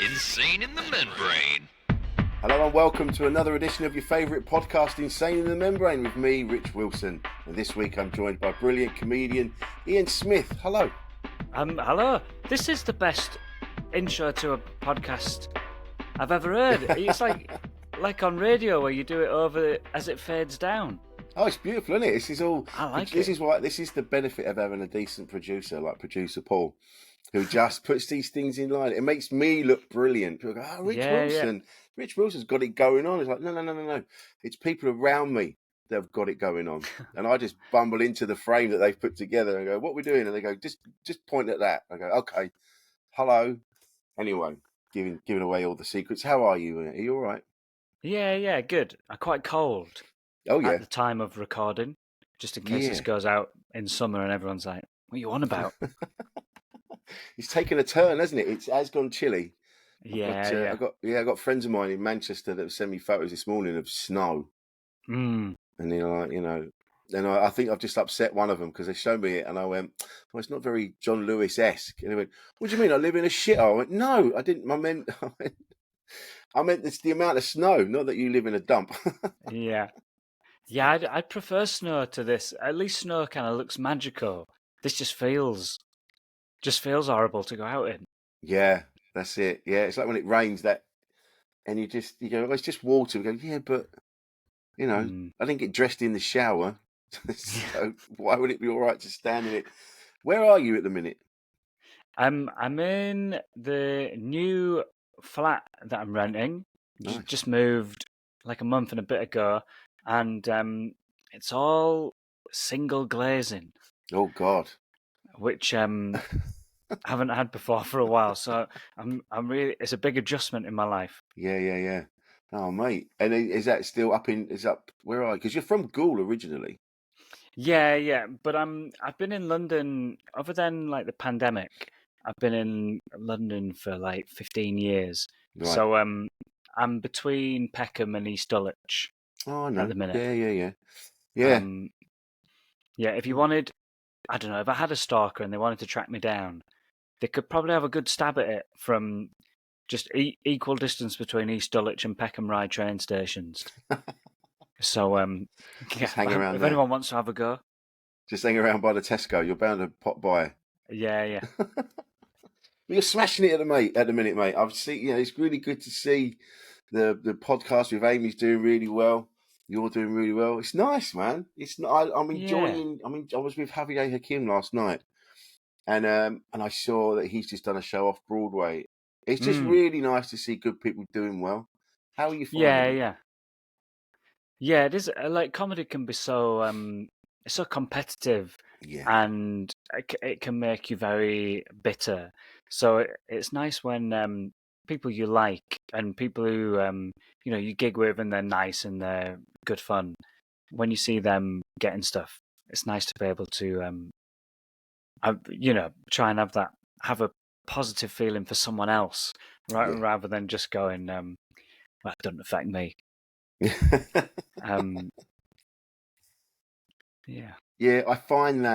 Insane in the Membrane. Hello and welcome to another edition of your favourite podcast, Insane in the Membrane, with me, Rich Wilson. And this week I'm joined by brilliant comedian Ian Smith. Hello. Hello. This is the best intro to a podcast I've ever heard. It's like on radio where you do it over as it fades down. Oh, it's beautiful, isn't it? This is all. I like this it. Is why. This is the benefit of having a decent producer like producer Paul, who just puts these things in line. It makes me look brilliant. People go, "Oh, Rich Wilson. Yeah. Rich Wilson's got it going on." It's like, no. It's people around me that have got it going on, and I just bumble into the frame that they've put together and go, "What are we doing?" And they go, "Just point at that." I go, "Okay, hello." Anyway, giving away all the secrets. How are you? Are you all right? Yeah, good. I'm quite cold. Oh yeah. At the time of recording, just in case this goes out in summer and everyone's like, "What are you on about?" It's taken a turn, hasn't it? It has gone chilly. Yeah. I got friends of mine in Manchester that have sent me photos this morning of snow. And they're like, and I think I've just upset one of them because they showed me it, and I went, "Well, it's not very John Lewis-esque." And he went, "What do you mean? I live in a shithole?" I went, "No, I didn't. I meant it's the amount of snow, not that you live in a dump." Yeah, I'd prefer snow to this. At least snow kind of looks magical. This just feels horrible to go out in. Yeah, that's it. Yeah, it's like when it rains and you go, "Oh, it's just water." We go, "Yeah, but I didn't get dressed in the shower, so why would it be all right to stand in it?" Where are you at the minute? I'm in the new flat that I'm renting. Nice. Just moved like a month and a bit ago, and it's all single glazing. Oh God. Which I haven't had before for a while, so I'm really, it's a big adjustment in my life. Yeah. Oh mate, and is that still up where are you? Because you're from Goole originally. Yeah, but I've been in London other than like the pandemic. I've been in London for like 15 years. Right. So I'm between Peckham and East Dulwich at the minute. Yeah. Yeah, if you wanted, I don't know, if I had a stalker and they wanted to track me down, they could probably have a good stab at it from just equal distance between East Dulwich and Peckham Rye train stations. So just hang around if there. anyone wants to have a go, just hang around by the Tesco. You're bound to pop by. Yeah. You're smashing it at the minute, mate. I've seen, it's really good to see the podcast with Amy's doing really well. You're doing really well. It's nice, man. It's not. I'm enjoying. Yeah. I mean, I was with Javier Hakim last night, and I saw that he's just done a show off Broadway. It's just really nice to see good people doing well. How are you finding it? Yeah, it is. Like, comedy can be so so competitive, and it can make you very bitter. So it's nice when people you like and people who you gig with and they're nice and they're good fun. When you see them getting stuff, it's nice to be able to try and have a positive feeling for someone else, rather than just going, well, it doesn't affect me. Yeah, I find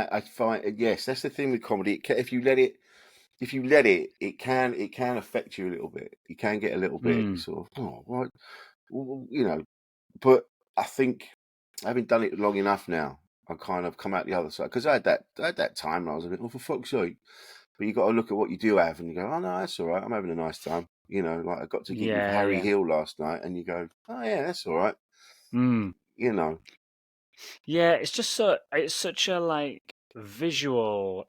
yes, that's the thing with comedy. If you let it, it can affect you a little bit. You can get a little bit sort of, oh, what, But I think having done it long enough now, I kind of come out the other side, because I had that time when I was a bit, oh, for fuck's sake. But you got to look at what you do have, and you go, oh no, that's all right. I'm having a nice time. Like I got to gig with Harry Hill last night, and you go, oh yeah, that's all right. Yeah, it's just it's such a like visual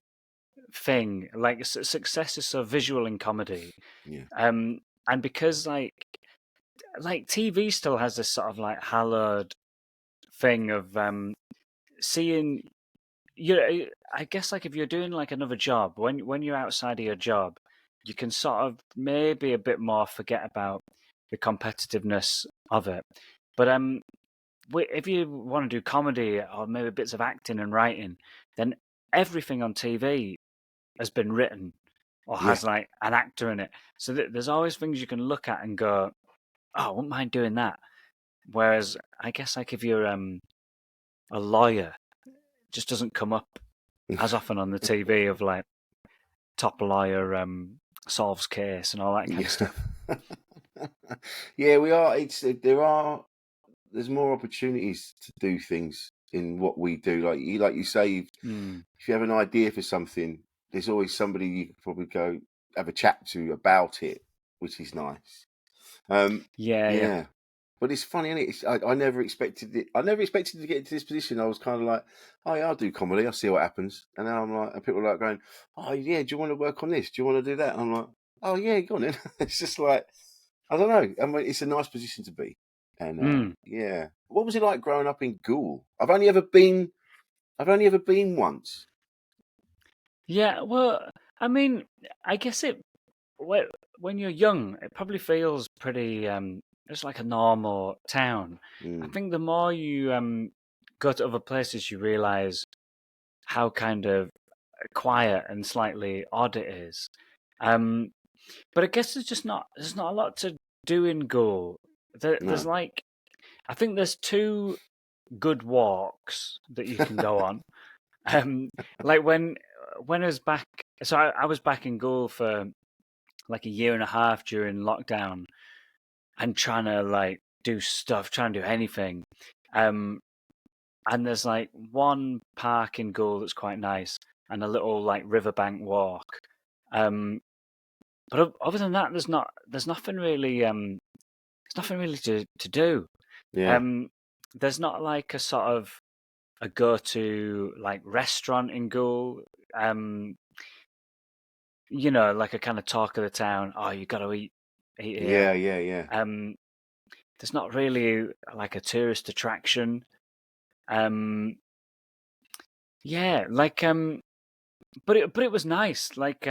thing. Like success is so visual in comedy. Yeah. And because like TV still has this sort of like hallowed thing of seeing. I guess like if you're doing like another job, when you're outside of your job, you can sort of maybe a bit more forget about the competitiveness of it. But if you want to do comedy or maybe bits of acting and writing, then everything on TV has been written or has like an actor in it. So there's always things you can look at and go, oh, I wouldn't mind doing that. Whereas I guess like if you're a lawyer, it just doesn't come up as often on the TV of like top lawyer solves case and all that kind of stuff. Yeah, we are. There's more opportunities to do things in what we do. Like you say, if you have an idea for something, there's always somebody you could probably go have a chat to about it, which is nice. Yeah. But it's funny, isn't it? I never expected it. I never expected to get into this position. I was kind of like, oh yeah, I'll do comedy. I'll see what happens. And now I'm like, and people are like going, oh yeah, do you want to work on this? Do you want to do that? And I'm like, oh yeah, go on then. It's just like, I don't know. I mean, it's a nice position to be. And yeah, what was it like growing up in Goole? I've only ever been once. Yeah, well, I mean, I guess when you're young, it probably feels pretty just like a normal town. I think the more you go to other places, you realise how kind of quiet and slightly odd it is. But I guess there's not a lot to do in Goole. There's like, I think there's 2 good walks that you can go on. Like when I was back, so I was back in Goole for like a year and a half during lockdown, and trying to like do stuff, trying to do anything. And there's like one park in Goole that's quite nice, and a little like riverbank walk. But other than that, there's nothing really to do. Yeah. There's not like a sort of a go-to like restaurant in Goole. Like a kind of talk of the town. Oh, you got to eat here. Yeah. There's not really like a tourist attraction. Yeah, like but it was nice. Like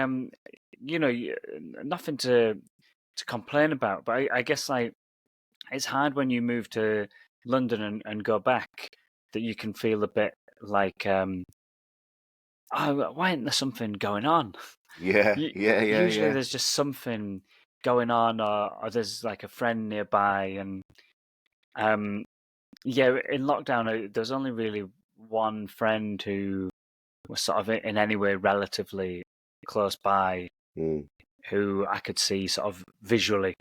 nothing to complain about. But I guess like it's hard when you move to London and go back that you can feel a bit like oh, why isn't there something going on? Yeah. Usually there's just something going on, or there's like a friend nearby, and in lockdown there's only really one friend who was sort of in any way relatively close by, who I could see sort of visually.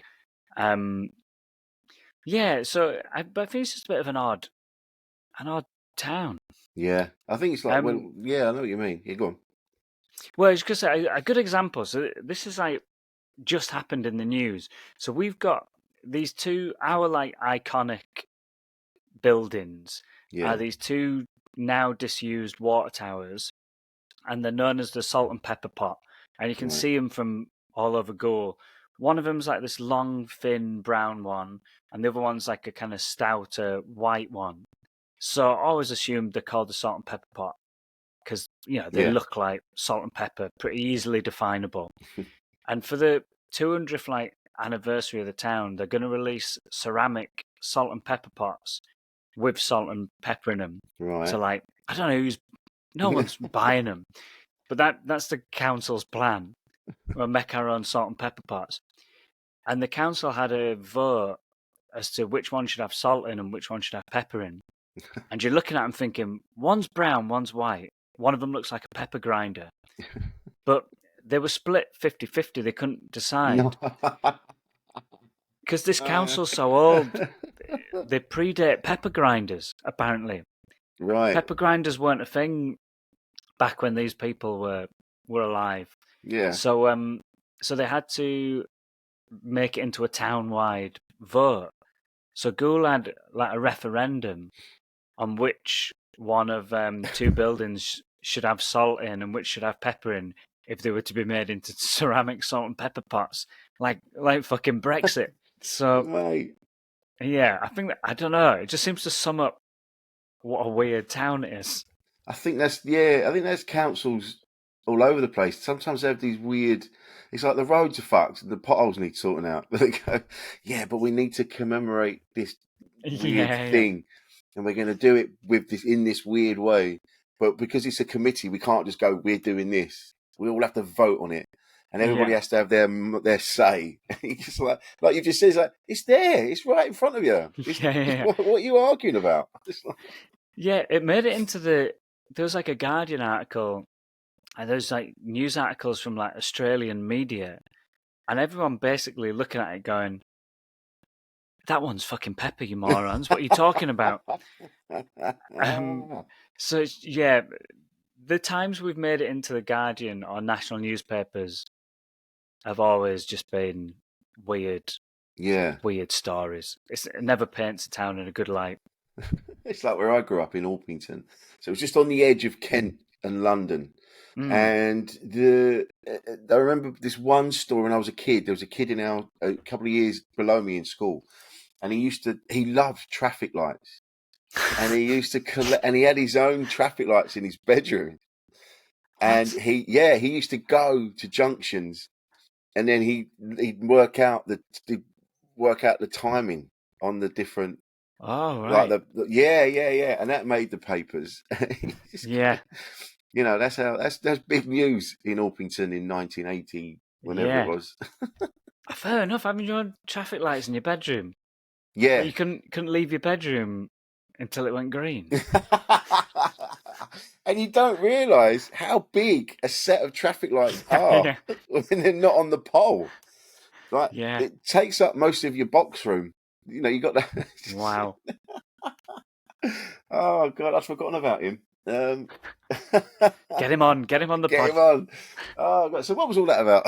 So I think it's just a bit of an odd town. Yeah, I think it's like, well, yeah, I know what you mean. Yeah, go on. Well, it's because a good example. So this is like just happened in the news. So we've got these 2 our like iconic buildings. Yeah. These 2 now disused water towers, and they're known as the Salt and Pepper Pot. And you can see them from all over Goole. One of them's like this long, thin brown one, and the other one's like a kind of stouter white one. So I always assumed they're called the Salt and Pepper Pot because they look like salt and pepper, pretty easily definable. And for the 200th like anniversary of the town, they're going to release ceramic salt and pepper pots with salt and pepper in them. Right. So like, I don't know no one's buying them, but that's the council's plan. We'll make our own salt and pepper pots. And the council had a vote as to which one should have salt in and which one should have pepper in. And you're looking at them thinking, one's brown, one's white. One of them looks like a pepper grinder. But they were split 50-50. They couldn't decide. Because this council's so old, they predate pepper grinders, apparently. Right. Pepper grinders weren't a thing back when these people were alive. Yeah. So they had to make it into a town-wide vote. So Goole had like a referendum on which one of 2 buildings should have salt in and which should have pepper in if they were to be made into ceramic salt and pepper pots, like fucking Brexit. So right. Yeah, I don't know. It just seems to sum up what a weird town it is. I think there's councils all over the place. Sometimes they have these weird. It's like the roads are fucked and the potholes need sorting out. They go, yeah, but we need to commemorate this weird thing, and we're going to do it with this in this weird way. But because it's a committee, we can't just go, we're doing this. We all have to vote on it, and everybody has to have their say. It's just like you just said, it's there, it's right in front of you. What are you arguing about? Yeah, it made it into there was like a Guardian article, and there's like news articles from like Australian media, and everyone basically looking at it going, "That one's fucking Pepper, you morons! What are you talking about?" So yeah, the times we've made it into the Guardian or national newspapers have always just been weird stories. It never paints a town in a good light. It's like where I grew up in Orpington, so it was just on the edge of Kent and London. And I remember this one story when I was a kid. There was a kid a couple of years below me in school, and he loved traffic lights, and he used to collect, and he had his own traffic lights in his bedroom. And he used to go to junctions, and then he'd work out the timing on the different. Oh right. Like and that made the papers. Yeah. You know, that's big news in Orpington in 1980, whenever it was. Fair enough, having your own traffic lights in your bedroom. Yeah. But you couldn't leave your bedroom until it went green. And you don't realise how big a set of traffic lights are when they're not on the pole. Like, it takes up most of your box room. You know, you got that. Wow. Oh God, I'd forgotten about him. Get him on the pod. Get him on. Oh God. So what was all that about?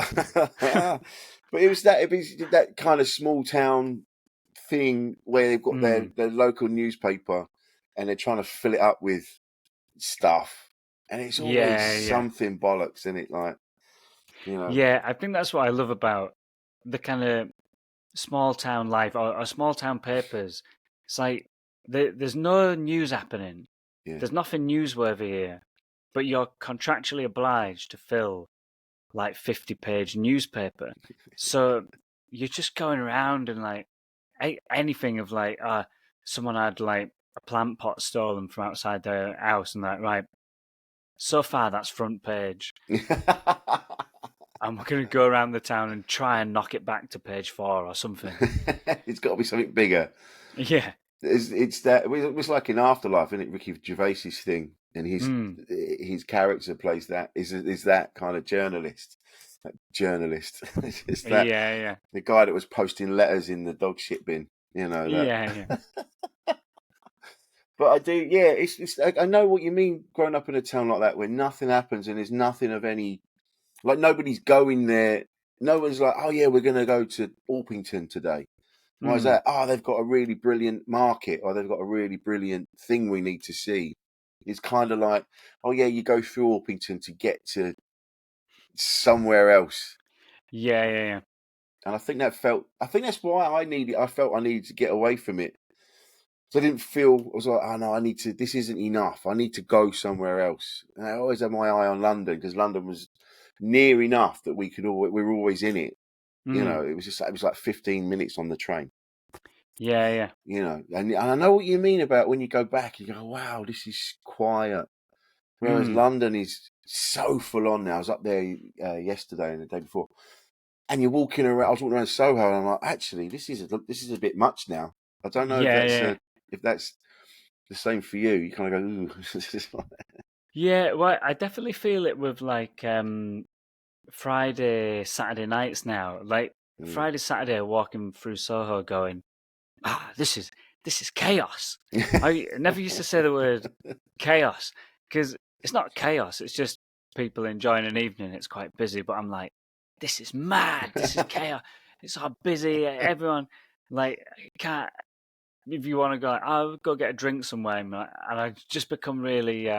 But it was that kind of small town thing where they've got their local newspaper and they're trying to fill it up with stuff, and it's always something bollocks, isn't it? Like, you know. Yeah, I think that's what I love about the kind of small town life or small town papers. It's like there's no news happening. Yeah. There's nothing newsworthy here, but you're contractually obliged to fill like 50-page newspaper. So you're just going around and like anything of like someone had like a plant pot stolen from outside their house and like, right, so far that's front page. And we're going to go around the town and try and knock it back to page 4 or something. It's got to be something bigger. Yeah. It's that. It was like in Afterlife, isn't it? Ricky Gervais's thing, and his character plays that is that kind of journalist. It's that, the guy that was posting letters in the dog shit bin. You know. Yeah. But I do, it's. I know what you mean. Growing up in a town like that, where nothing happens and there's nothing of any. Like, nobody's going there. No one's like, oh, yeah, we're going to go to Orpington today. Why is that? Oh, they've got a really brilliant market, or they've got a really brilliant thing we need to see. It's kind of like, oh, yeah, you go through Orpington to get to somewhere else. Yeah. And I think that's why I felt I needed to get away from it. So I didn't feel, I was like, oh no, this isn't enough. I need to go somewhere else. And I always had my eye on London, because London was near enough that we were always in it. You know, it was like 15 minutes on the train. Yeah. You know, and I know what you mean about when you go back, you go, wow, this is quiet. Whereas London is so full on now. I was up there yesterday and the day before, and you're walking around. I was walking around Soho, and I'm like, actually, this is a bit much now. I don't know if that's the same for you. You kind of go, ooh. Yeah, well, I definitely feel it with like Friday, Saturday nights now. Like Friday, Saturday, walking through Soho, going, this is chaos. I never used to say the word chaos, because it's not chaos. It's just people enjoying an evening. It's quite busy, but I'm like, this is mad. This is chaos. It's all busy. Everyone like can't. If you want to go, I'll go get a drink somewhere, and I just become really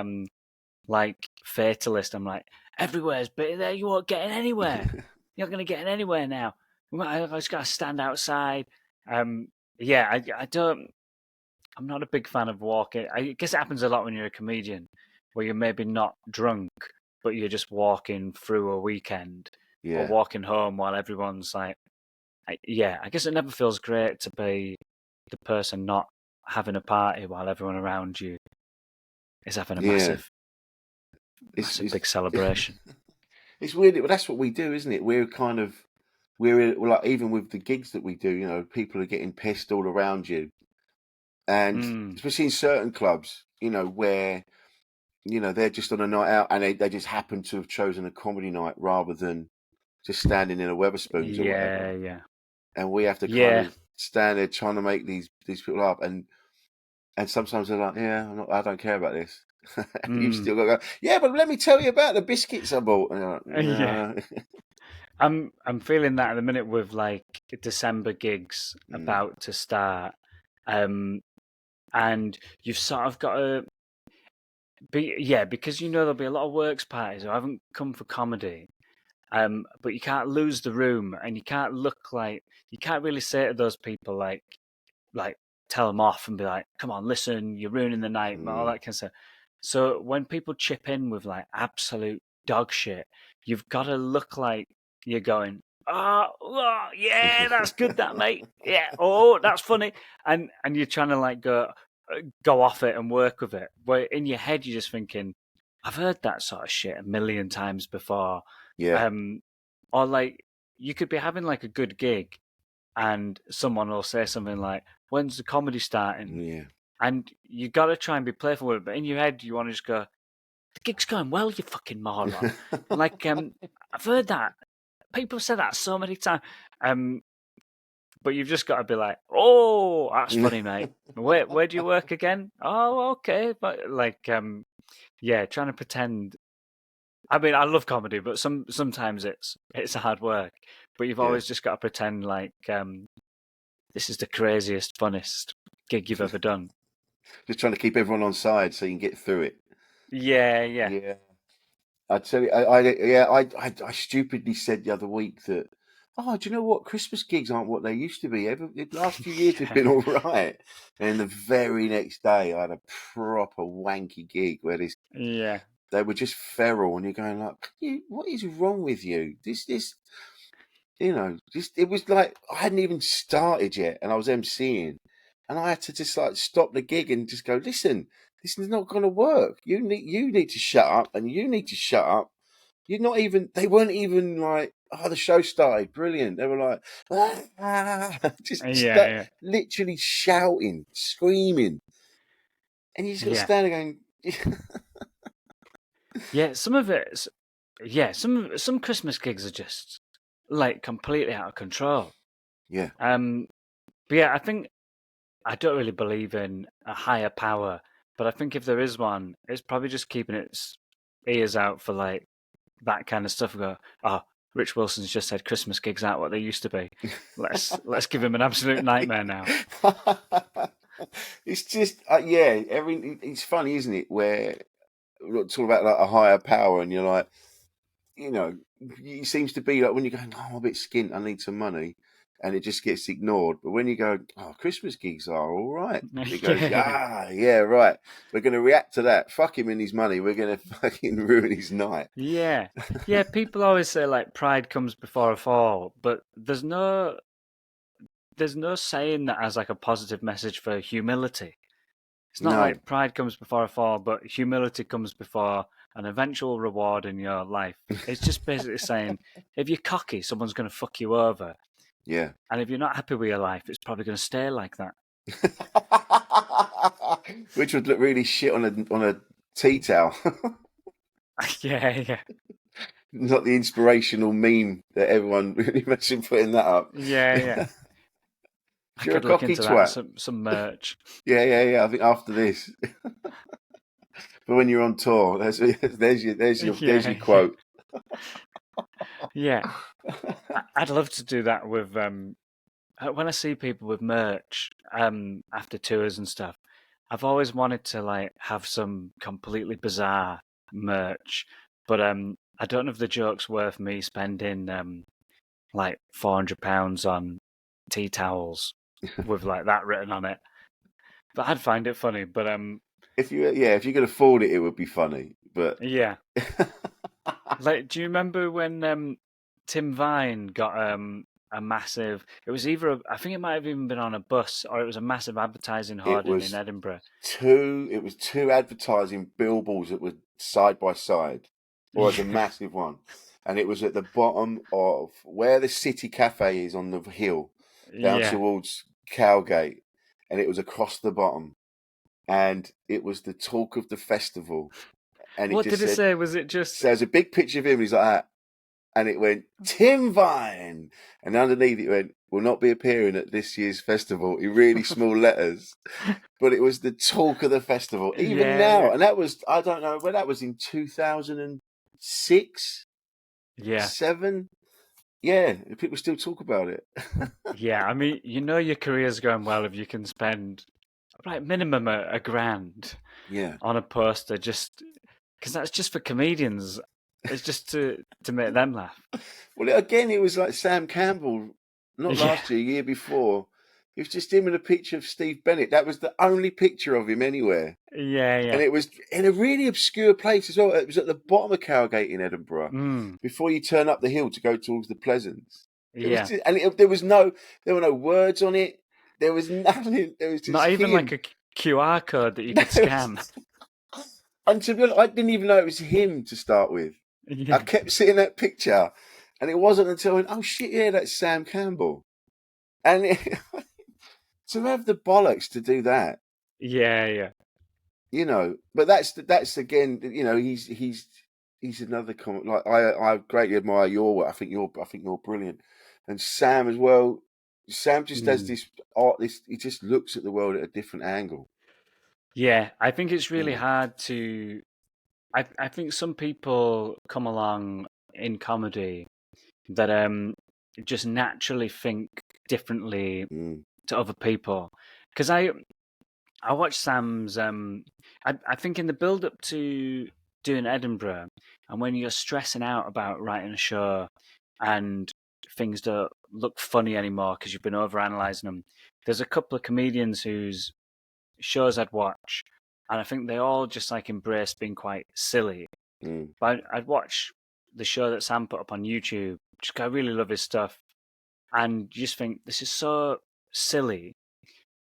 like fatalist. I'm like, everywhere's busy there. You won't get in anywhere. You're not going to get in anywhere now. I just got to stand outside. I don't. I'm not a big fan of walking. I guess it happens a lot when you're a comedian, where you're maybe not drunk, but you're just walking through a weekend or walking home while everyone's like, I guess it never feels great to be the person not having a party while everyone around you is having a massive big celebration. It's weird, but that's what we do, isn't it? We're like, even with the gigs that we do, you know, people are getting pissed all around you. And especially in certain clubs, you know, where they're just on a night out and they just happen to have chosen a comedy night rather than just standing in a Weatherspoons or whatever. Yeah. And we have to kind Yeah. of stand there trying to make these people up. And sometimes they're like, yeah, I don't care about this. You've still got to go, yeah, but let me tell you about the biscuits I bought. And you're like, Yeah. I'm feeling that at the minute with like December gigs about to start. And you've sort of got to because there'll be a lot of works parties who haven't come for comedy. But you can't lose the room, and you can't really say to those people like tell them off and be like, come on, listen, you're ruining the night, all that kind of stuff. So when people chip in with like absolute dog shit, you've got to look like you're going, oh yeah, that's good, that mate, yeah, oh that's funny, and you're trying to like go off it and work with it, but in your head you're just thinking, I've heard that sort of shit a million times before. yeah. Or like you could be having like a good gig and someone will say something like, when's the comedy starting? Yeah. And you got to try and be playful with it, but in your head you want to just go, the gig's going well, you fucking moron. Like I've heard that, people say that so many times, but you've just got to be like, oh, that's funny, mate. Where do you work again? Oh, okay. But like trying to pretend. I mean, I love comedy, but sometimes it's hard work. But you've always just got to pretend like this is the craziest, funnest gig you've ever done. Just trying to keep everyone on side so you can get through it. Yeah. I tell you, I stupidly said the other week that, do you know what? Christmas gigs aren't what they used to be. The last few years have been all right. And the very next day, I had a proper wanky gig where they were just feral, and you're going like, what is wrong with you? It was like I hadn't even started yet, and I was emceeing, and I had to just like stop the gig and just go, listen, this is not going to work. You need to shut up, and you need to shut up. They weren't even like, the show started, brilliant. They were like, just literally shouting, screaming, and you just got to stand there going, yeah. Some of it, some Christmas gigs are just like completely out of control. yeah. But yeah, I think I don't really believe in a higher power, but I think if there is one, it's probably just keeping its ears out for like that kind of stuff. Go, Rich Wilson's just said Christmas gigs aren't what they used to be. Let's give him an absolute nightmare now. It's just it's funny, isn't it? Where we're talking about like a higher power, and you're like, it seems to be like when you're going, I'm a bit skint, I need some money, and it just gets ignored. But when you go, Christmas gigs are all right, it goes, yeah, right. We're going to react to that. Fuck him and his money. We're going to fucking ruin his night. Yeah. People always say like pride comes before a fall, but there's no saying that as like a positive message for humility. It's not like pride comes before a fall, but humility comes before an eventual reward in your life. It's just basically saying, if you're cocky, someone's going to fuck you over. Yeah. And if you're not happy with your life, it's probably going to stay like that. Which would look really shit on a tea towel. Yeah. Not the inspirational meme that everyone really mentioned putting that up. Yeah. I You're could a look cocky into twat. that, some merch. Yeah. I think after this. But when you're on tour, there's your quote. Yeah. I'd love to do that with when I see people with merch after tours and stuff. I've always wanted to like have some completely bizarre merch, but I don't know if the joke's worth me spending like £400 on tea towels with like that written on it. But I'd find it funny. But if you could afford it, it would be funny. But yeah, like, do you remember when Tim Vine got a massive? It was I think it might have even been on a bus, or it was a massive advertising hoarding in Edinburgh. It was two advertising billboards that were side by side, or as a massive one, and it was at the bottom of where the City Cafe is on the hill, down towards Cowgate, and it was across the bottom, and it was the talk of the festival. and it What just did it said, say? Was it just? so there's a big picture of him, and he's like that, and it went Tim Vine, and underneath it went, will not be appearing at this year's festival in really small letters. But it was the talk of the festival, even now, Yeah. and that was, I don't know, well, that was in 2006, Yeah. 7. Yeah, people still talk about it. Yeah. I mean, your career's going well if you can spend like minimum a grand Yeah. on a poster, just because that's just for comedians. It's just to make them laugh. Well, again, it was like Sam Campbell, not Yeah. last year before. It was just him in a picture of Steve Bennett. That was the only picture of him anywhere. Yeah. And Yeah. it was in a really obscure place as well. It was at the bottom of Cowgate in Edinburgh, before you turn up the hill to go towards the Pleasance. It was Yeah. just, and there were no words on it. There was nothing. There was just Not even him. like a QR code that you could scan. And to be honest, I didn't even know it was him to start with. I Yeah. kept seeing that picture, and it wasn't until I went, oh shit, yeah, that's Sam Campbell. And to have the bollocks to do that, Yeah. Yeah. but that's again, he's another comment. Like I greatly admire your work. I think you're brilliant, and Sam as well. Sam just has this art. He just looks at the world at a different angle. Yeah. I think it's really Yeah. hard to. I think some people come along in comedy that just naturally think differently to other people. Because I watched Sam's I think in the build up to doing Edinburgh, and when you're stressing out about writing a show and things don't look funny anymore because you've been overanalyzing them, there's a couple of comedians whose shows I'd watch, and I think they all just like embrace being quite silly. But I'd watch the show that Sam put up on YouTube. Just I really love his stuff, and you just think this is so silly,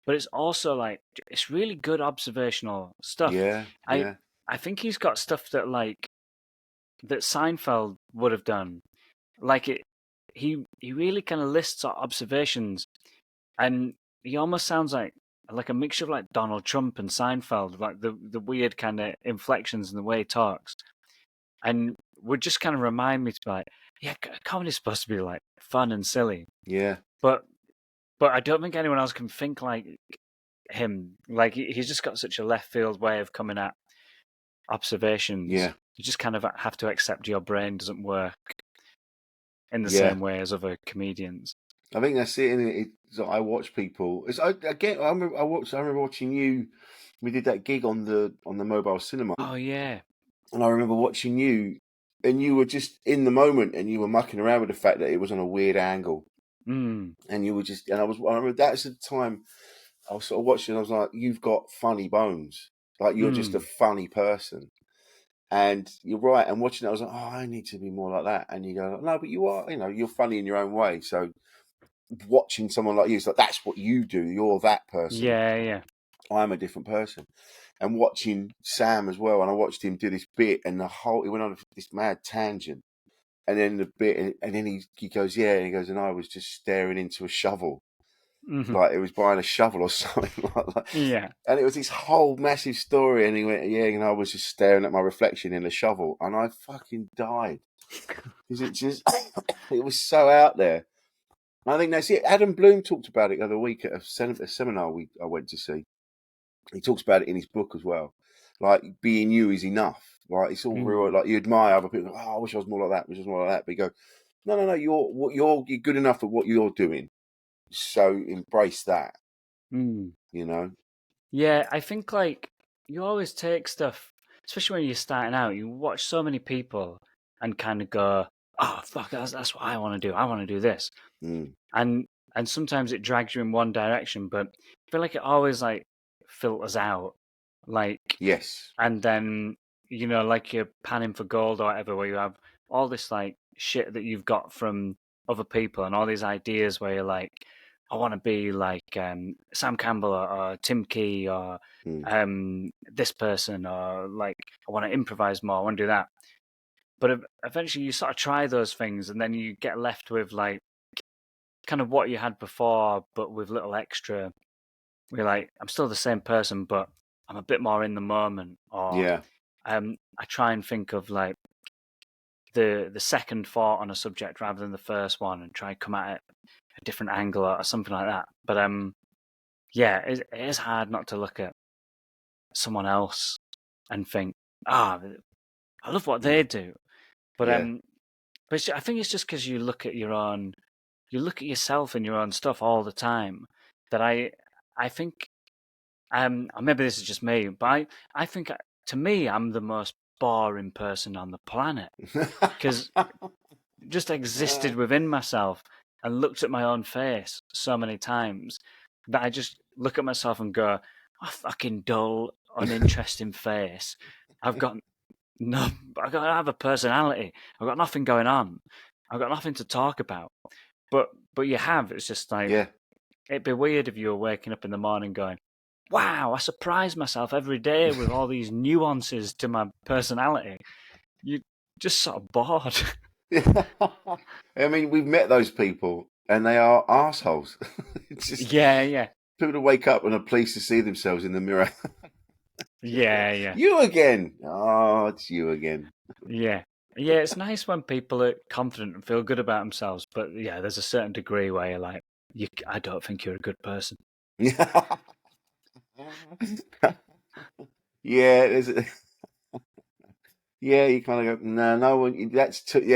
but it's also like it's really good observational stuff. Yeah, yeah, I think he's got stuff that that Seinfeld would have done. Like it, he really kind of lists out observations, and he almost sounds like a mixture of like Donald Trump and Seinfeld, like the weird kind of inflections and the way he talks, and would just kind of remind me to be like, yeah, comedy's supposed to be like fun and silly, yeah, but I don't think anyone else can think like him. Like he's just got such a left field way of coming at observations. yeah, You just kind of have to accept your brain doesn't work in the yeah. same way as other comedians. I think that's it. And I watch people. I remember watching you. We did that gig on the mobile cinema. Oh yeah. And I remember watching you, and you were just in the moment, and you were mucking around with the fact that it was on a weird angle, and you were just. And I remember that's the time I was sort of watching. I was like, "You've got funny bones. Like you're just a funny person." And you're right. And watching it, I was like, "Oh, I need to be more like that." And you go, "No, but you are. You're funny in your own way." So watching someone like you, it's like that's what you do. You're that person. Yeah, yeah. I'm a different person. And watching Sam as well, and I watched him do this bit, and he went on this mad tangent, and then the bit, and then he goes, yeah, and he goes, and I was just staring into a shovel, like it was buying a shovel or something like that. Yeah. And it was this whole massive story, and he went, yeah, and I was just staring at my reflection in a shovel, and I fucking died because it was so out there. And I think that's it. Adam Bloom talked about it the other week at a seminar I went to see. He talks about it in his book as well. Like being you is enough. Like it's all real. Like you admire other people. Oh, I wish I was more like that. Wish I was more like that. But you go, no. You're good enough at what you're doing. So embrace that. Yeah, I think like you always take stuff, especially when you're starting out. You watch so many people and kind of go, "Oh fuck, that's what I want to do. I want to do this," and sometimes it drags you in one direction, but I feel like it always like filters out, like Yes. and then like you're panning for gold or whatever, where you have all this like shit that you've got from other people and all these ideas where you're like, I want to be like Sam Campbell or Tim Key or this person, or like I want to improvise more, I want to do that. But eventually you sort of try those things and then you get left with like kind of what you had before, but with little extra. We're like, I'm still the same person, but I'm a bit more in the moment, or Yeah. I try and think of like the second thought on a subject rather than the first one, and try and come at it a different angle or something like that. But yeah, it is hard not to look at someone else and think, I love what they do. But Yeah. but I think it's just because you look at yourself and your own stuff all the time that I think maybe this is just me, but I think to me I'm the most boring person on the planet because just existed within myself and looked at my own face so many times that I just look at myself and go, "Oh, fucking dull, uninteresting face. I've got no, I have a personality. I've got nothing going on. I've got nothing to talk about." But you have. It's just like Yeah. it'd be weird if you were waking up in the morning going, "Wow, I surprise myself every day with all these nuances to my personality." You're just sort of bored. I mean, we've met those people, and they are assholes. It's just Yeah. people to wake up and are pleased to see themselves in the mirror. Yeah. You again. Oh, it's you again. Yeah. Yeah, it's nice when people are confident and feel good about themselves, but yeah, there's a certain degree where you're like, I don't think you're a good person. Yeah. Yeah, yeah, you kind of go, no one. Yeah.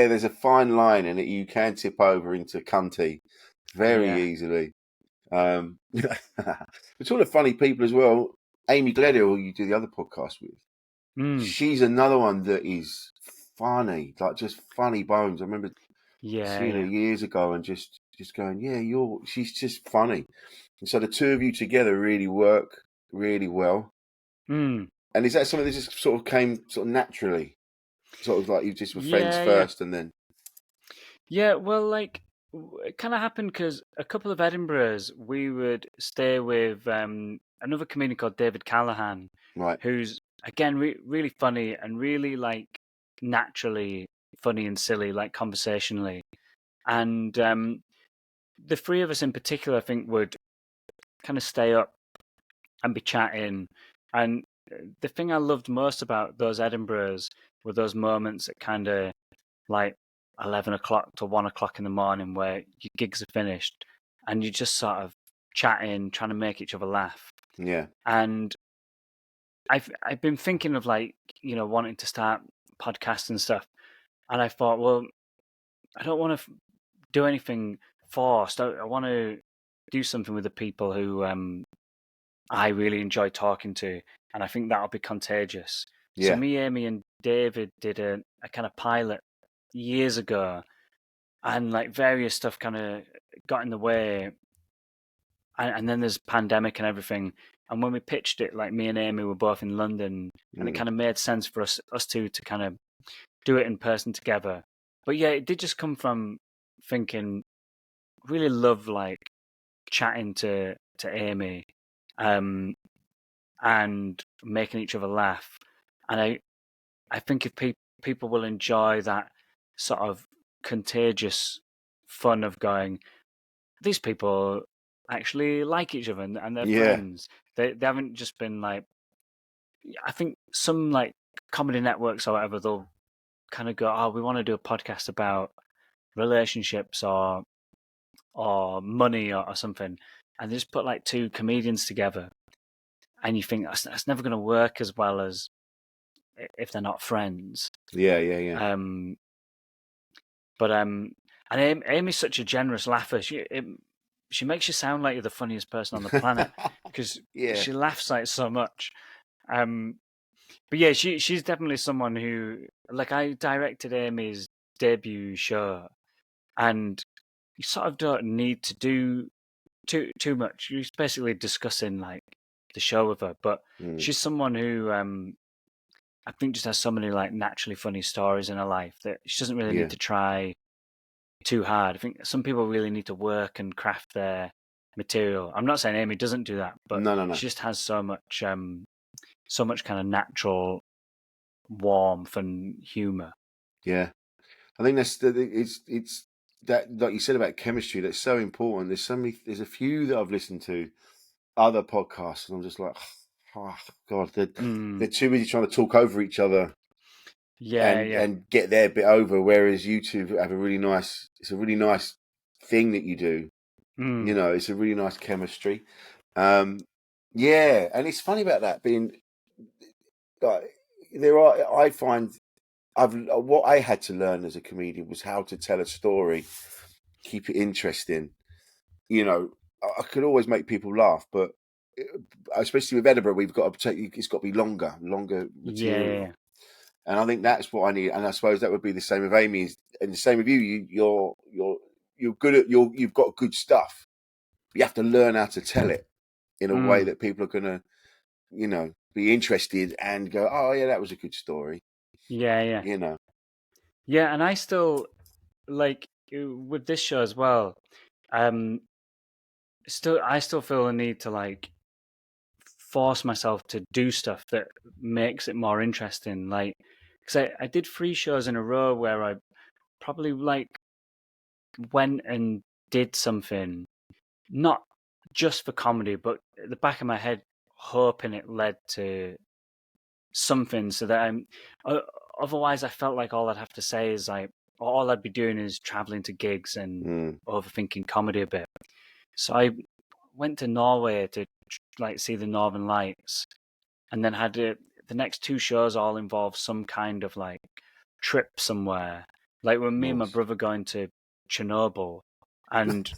There's a fine line in it. You can tip over into cunty very Yeah. easily. It's all the funny people as well. Amy Gledhill, who you do the other podcast with, she's another one that is funny, like just funny bones. I remember seeing her Yeah. years ago and just going, yeah, she's just funny. And so the two of you together really work really well. And is that something that just sort of came sort of naturally? Sort of like you just were friends first and then... Yeah, well, like, it kind of happened because a couple of Edinburghs, we would stay with another comedian called David Callahan, Right. who's, again, really funny and really, like, naturally funny and silly, like, conversationally. And the three of us in particular, I think, would kind of stay up and be chatting. And the thing I loved most about those Edinburghs were those moments at kind of like 11 o'clock to 1 o'clock in the morning where your gigs are finished and you're just sort of chatting, trying to make each other laugh. Yeah. And I've been thinking of like, wanting to start podcasts and stuff. And I thought, well, I don't want to do anything forced. I want to do something with the people who I really enjoy talking to, and I think that'll be contagious. Yeah. So me, Amy, and David did a kind of pilot years ago, and like various stuff kind of got in the way, and then there's pandemic and everything. And when we pitched it, like me and Amy were both in London, and it kind of made sense for us two to kind of do it in person together. But yeah, it did just come from thinking, really love like chatting to Amy, and making each other laugh. And I think if people will enjoy that sort of contagious fun of going, these people actually like each other and they're friends. They haven't just been like, I think some like comedy networks or whatever, they'll kind of go, oh, we want to do a podcast about relationships or money or something, and they just put like two comedians together, and you think that's never going to work as well as if they're not friends. Yeah. But and Amy's such a generous laugher. She makes you sound like you're the funniest person on the planet because she laughs like so much. But yeah, she's definitely someone who, like, I directed Amy's debut show, and you sort of don't need to do too much. You're basically discussing like the show with her, but she's someone who I think just has so many like naturally funny stories in her life that she doesn't really need to try too hard. I think some people really need to work and craft their material. I'm not saying Amy doesn't do that, but No. she just has so much kind of natural warmth and humor. Yeah, I think it's that, like you said about chemistry, that's so important. There's a few that I've listened to, other podcasts, and I'm just like, Oh God, they're Mm. too busy trying to talk over each other Yeah, yeah. and get their bit over. Whereas you two have a really nice. It's a really nice thing that you do. Mm. It's a really nice chemistry. Yeah, and it's funny about that being. Like, I find what I had to learn as a comedian was how to tell a story, keep it interesting. I could always make people laugh, but especially with Edinburgh, we've got to it's got to be longer Yeah, yeah, material, yeah. and I think that's what I need. And I suppose that would be the same with Amy, and the same with you. You're good at you've got good stuff. You have to learn how to tell it in a way Mm. that people are gonna, be interested and go, oh yeah, that was a good story. Yeah, yeah. You know, Yeah, and I still like with this show as well. Um, I still feel the need to like force myself to do stuff that makes it more interesting. Like, because I did 3 shows in a row where I probably like went and did something, not just for comedy, but at the back of my head, hoping it led to something so that otherwise I felt like all I'd have to say is like, all I'd be doing is traveling to gigs and overthinking comedy a bit. So I went to Norway to like see the Northern Lights, and then had the next 2 shows all involve some kind of like trip somewhere. Like when me and my nice. brother going to Chernobyl, and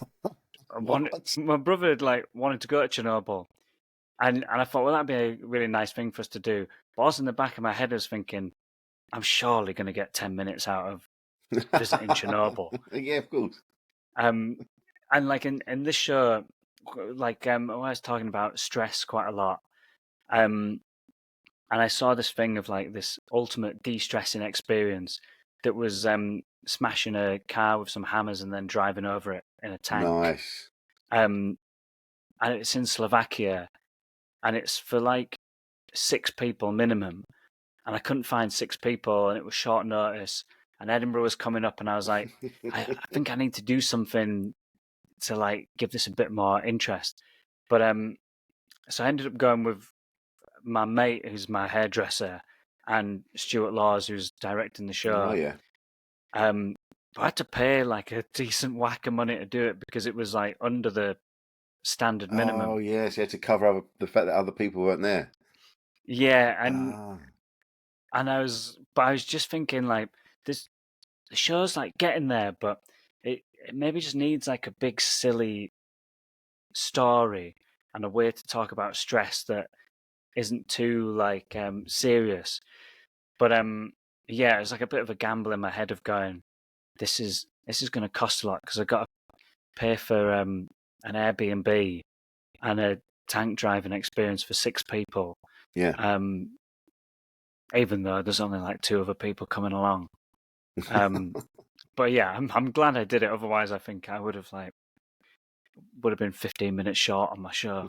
What? my brother had like wanted to go to Chernobyl, and I thought, well, that'd be a really nice thing for us to do. But also in the back of my head, I was thinking, I'm surely going to get 10 minutes out of visiting Chernobyl. Yeah, of course. And like in this show, like I was talking about stress quite a lot. And I saw this thing of like this ultimate de-stressing experience that was smashing a car with some hammers and then driving over it in a tank. Nice. And it's in Slovakia, and it's for like 6 people minimum. And I couldn't find 6 people, and it was short notice. And Edinburgh was coming up, and I was like, I think I need to do something to like give this a bit more interest. But so I ended up going with my mate, who's my hairdresser, and Stuart Laws, who's directing the Oh show. yeah. But I had to pay like a decent whack of money to do it because it was like under the standard Oh minimum. yes, you had to cover up the fact that other people weren't there. Yeah, Ah. and I was just thinking like this the show's like getting there, but it maybe just needs like a big silly story and a way to talk about stress that isn't too like serious. But yeah, it's like a bit of a gamble in my head of going, this is going to cost a lot because I got to pay for an Airbnb and a tank driving experience for 6 people. Yeah. Even though there's only like 2 other people coming along. But yeah, I'm glad I did it. Otherwise, I think I would have been 15 minutes short on my show.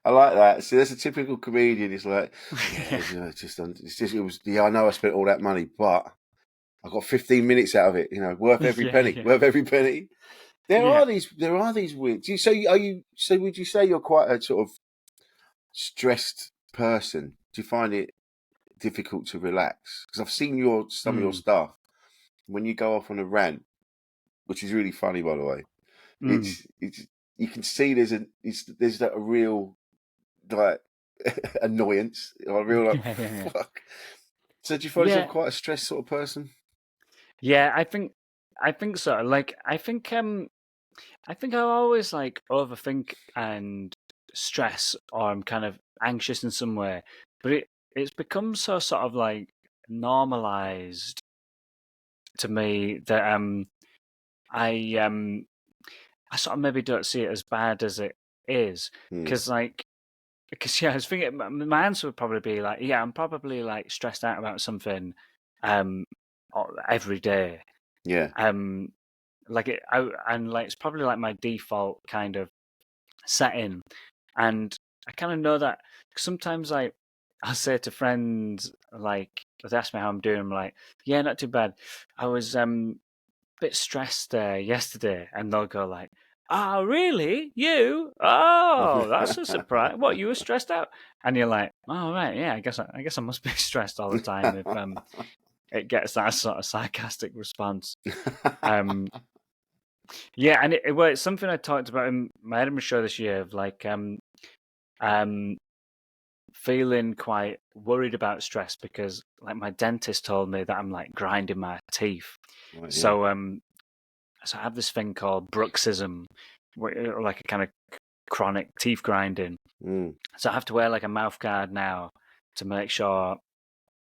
I like that. See, that's a typical comedian. It's like, yeah, it was. Yeah, I know I spent all that money, but I got 15 minutes out of it. Worth every Yeah, penny. yeah, Worth every penny. There yeah. are these weird. So would you say you're quite a sort of stressed person? Do you find it difficult to relax? Because I've seen some of your stuff when you go off on a rant, which is really funny, by the way. It's you can see there's that a real like annoyance or a real like Yeah, yeah, yeah. fuck. So do you find yourself Yeah, quite a stressed sort of person? yeah. I think so. Like, I think I always like overthink and stress, or I'm kind of anxious in some way. But it's become so sort of like normalized to me that I I sort of maybe don't see it as bad as it is Hmm. because yeah, I was thinking my answer would probably be like, yeah, I'm probably like stressed out about something um every day. Yeah. And like it's probably like my default kind of setting, and I kind of know that 'cause sometimes like I'll say to friends like they ask me how I'm doing, I'm like, yeah, not too bad. I was bit stressed yesterday, and they'll go like, oh, really? You? Oh, that's a surprise. What, you were stressed out? And you're like, oh, right, yeah, I guess I must be stressed all the time if it gets that sort of sarcastic response. Yeah, and well, it's something I talked about in my Edinburgh show this year of like feeling quite worried about stress because like my dentist told me that I'm like grinding my teeth. Right, So so I have this thing called bruxism, or like a kind of chronic teeth grinding. So I have to wear like a mouth guard now to make sure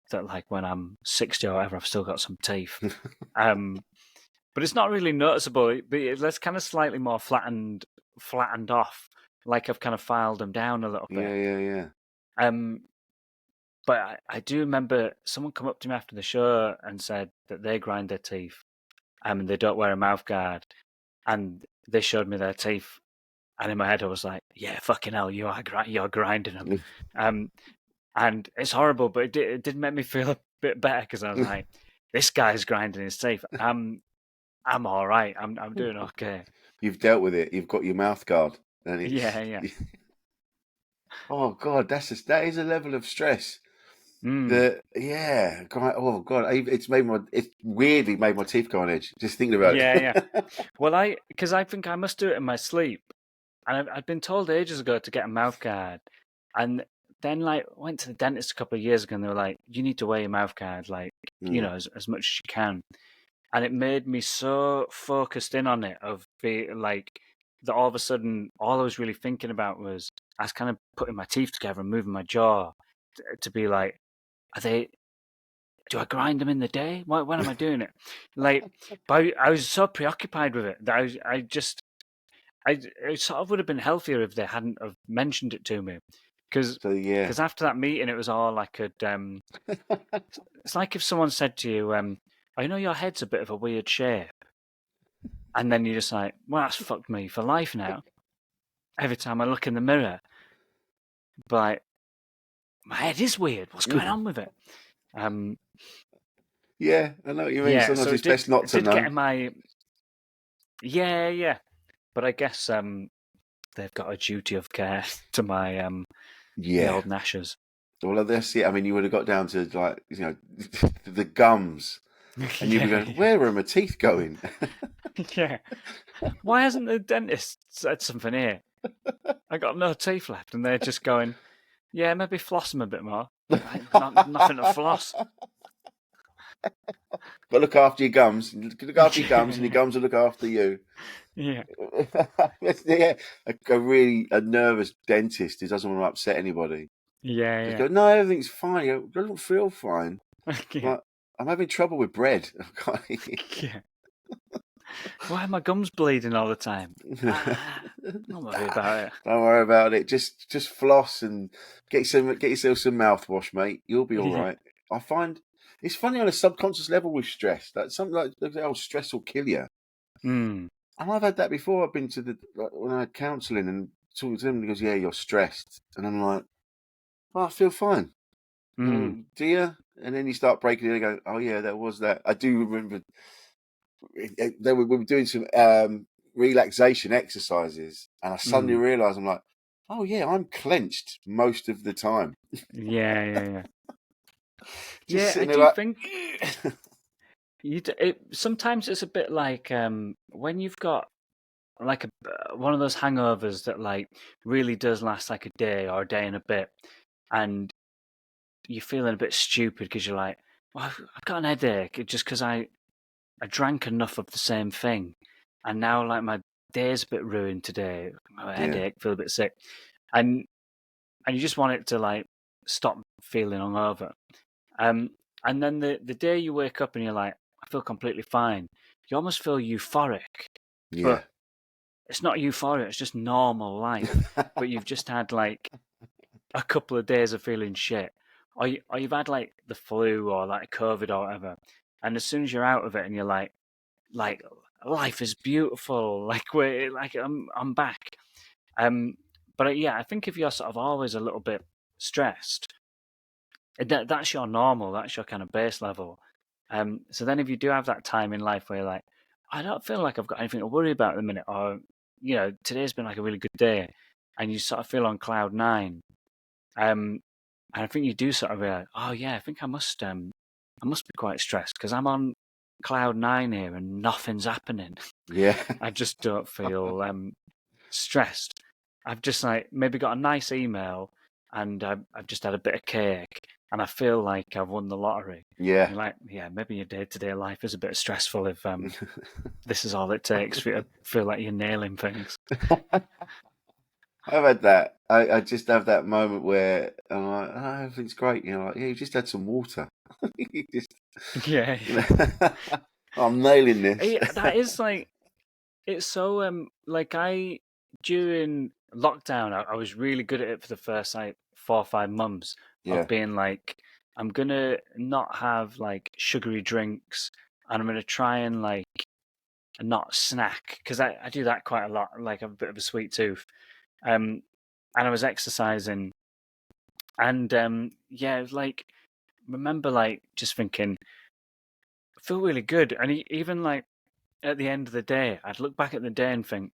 that like when I'm 60 or whatever, I've still got some teeth. But it's not really noticeable. But it's kind of slightly more flattened off, like I've kind of filed them down a little bit. yeah. But I do remember someone come up to me after the show and said that they grind their teeth, and they don't wear a mouth guard, and they showed me their teeth, and in my head I was like, yeah, fucking hell, you're grinding them. And it's horrible, but it did make me feel a bit better because I was like, this guy's grinding his teeth. I'm all right. I'm doing okay. You've dealt with it. You've got your mouth guard, and it's Yeah. Oh God, that is a level of stress. Mm. Oh God, it's weirdly made my teeth go on edge just thinking about it. Yeah. Well, because I think I must do it in my sleep, and I'd been told ages ago to get a mouth guard, and then like went to the dentist a couple of years ago, and they were like, you need to wear your mouth guard, like as much as you can, and it made me so focused in on it of being like that. All of a sudden, all I was really thinking about was I was kind of putting my teeth together and moving my jaw to be like, do I grind them in the day? When am I doing it? Like, but I was so preoccupied with it that it sort of would have been healthier if they hadn't have mentioned it to me. Because after that meeting, it was all I could. It's like if someone said to you, I know your head's a bit of a weird shape. And then you're just like, well, that's fucked me for life now. Every time I look in the mirror, but like, my head is weird. What's going on with it? Yeah, I know what you mean. Sometimes so it's best not to know. Get in my... Yeah. But I guess they've got a duty of care to my the old gnashers. Well, that's it. I mean, you would have got down to like the gums, and you'd be going, "Where are my teeth going?" Yeah. Why hasn't the dentist said something here? I got no teeth left, and they're just going, "Yeah, maybe floss them a bit more." Nothing to floss. But look after your gums. Look after your gums, and your gums will look after you. Yeah. A nervous dentist who doesn't want to upset anybody. Yeah. Go, no, everything's fine. I don't feel fine. Yeah. Like, I'm having trouble with bread. Yeah. Why are my gums bleeding all the time? Don't worry about it. Don't worry about it. Just floss and get yourself some mouthwash, mate. You'll be all right. I find it's funny on a subconscious level with stress. That something like stress will kill you. And I've had that before. I've been to when I had counselling and talking to him, and he goes, "Yeah, you're stressed," and I'm like, "Well, I feel fine." Do you? And then you start breaking it and go, "Oh yeah, there was that." I do remember. We were doing some relaxation exercises, and I suddenly realised I'm like, "Oh yeah, I'm clenched most of the time." Yeah. Yeah, I do think. Sometimes it's a bit like when you've got like one of those hangovers that like really does last like a day or a day and a bit, and you're feeling a bit stupid because you're like, well, I've got an headache just because I drank enough of the same thing, and now like my day's a bit ruined today. My headache, feel a bit sick, and you just want it to like stop feeling hungover. And then the day you wake up and you're like, I feel completely fine. You almost feel euphoric. Yeah. But it's not euphoria, it's just normal life. But you've just had like a couple of days of feeling shit. Or you've had like the flu or like COVID or whatever. And as soon as you're out of it and you're like life is beautiful. I'm back. But yeah, I think if you're sort of always a little bit stressed, that's your normal, that's your kind of base level. So then if you do have that time in life where you're like, I don't feel like I've got anything to worry about at the minute, or today's been like a really good day, and you sort of feel on cloud nine. And I think you do sort of realize, oh yeah, I think I must be quite stressed because I'm on cloud nine here and nothing's happening. Yeah. I just don't feel stressed. I've just like maybe got a nice email and I've just had a bit of cake and I feel like I've won the lottery. Yeah. You're like, yeah, maybe your day-to-day life is a bit stressful if this is all it takes for you to feel like you're nailing things. I've had that. I just have that moment where I'm like, oh, everything's great. Like, yeah, you just had some water. You just, Yeah. I'm nailing this. That is like, it's so like during lockdown I was really good at it for the first like 4 or 5 months Yeah. of being like, I'm gonna not have like sugary drinks and I'm gonna try and like not snack because I do that quite a lot. Like I have a bit of a sweet tooth. And I was exercising and yeah, it was like, remember like just thinking, I feel really good. And even like at the end of the day, I'd look back at the day and think,